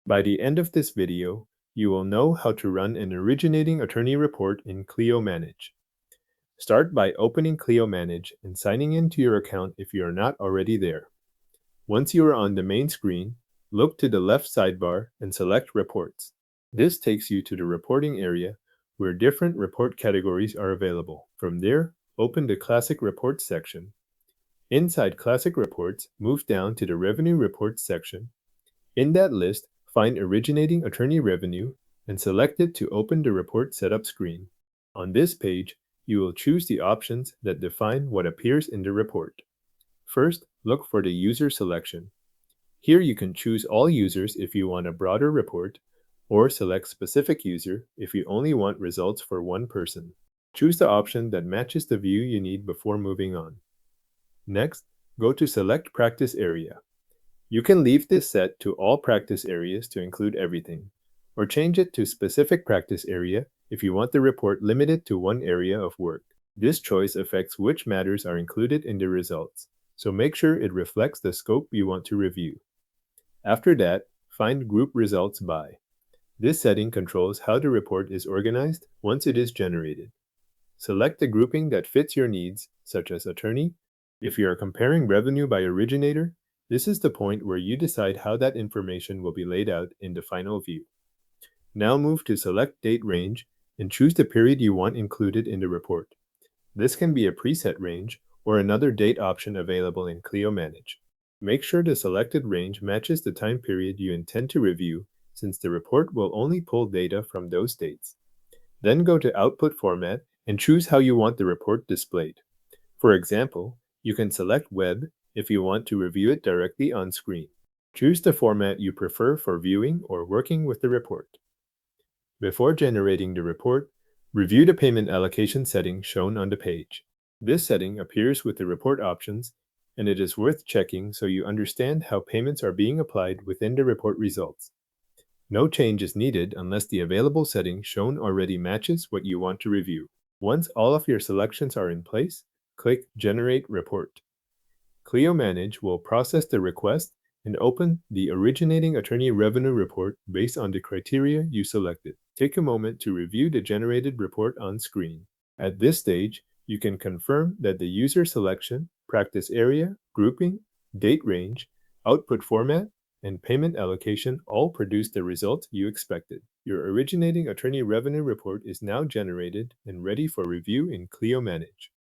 By the end of this video, you will know how to run an originating attorney report in Clio Manage. Start by opening Clio Manage and signing into your account if you are not already there. Once you are on the main screen, look to the left sidebar and select Reports. This takes you to the reporting area where different report categories are available. From there, open the Classic Reports section. Inside Classic Reports, move down to the Revenue Reports section. In that list, find Originating Attorney Revenue and select it to open the report setup screen. On this page, you will choose the options that define what appears in the report. First, look for the user selection. Here you can choose all users if you want a broader report, or select specific user if you only want results for one person. Choose the option that matches the view you need before moving on. Next, go to Select Practice Area. You can leave this set to all practice areas to include everything, or change it to Specific Practice Area if you want the report limited to one area of work. This choice affects which matters are included in the results, so make sure it reflects the scope you want to review. After that, find Group Results By. This setting controls how the report is organized once it is generated. Select the grouping that fits your needs, such as attorney. If you are comparing revenue by originator, this is the point where you decide how that information will be laid out in the final view. Now move to Select Date Range and choose the period you want included in the report. This can be a preset range or another date option available in Clio Manage. Make sure the selected range matches the time period you intend to review, since the report will only pull data from those dates. Then go to Output Format and choose how you want the report displayed. For example, you can select Web if you want to review it directly on screen. Choose the format you prefer for viewing or working with the report. Before generating the report, review the payment allocation setting shown on the page. This setting appears with the report options, and it is worth checking so you understand how payments are being applied within the report results. No change is needed unless the available setting shown already matches what you want to review. Once all of your selections are in place, click Generate Report. Clio Manage will process the request and open the Originating Attorney Revenue Report based on the criteria you selected. Take a moment to review the generated report on screen. At this stage, you can confirm that the user selection, practice area, grouping, date range, output format, and payment allocation all produce the result you expected. Your Originating Attorney Revenue Report is now generated and ready for review in Clio Manage.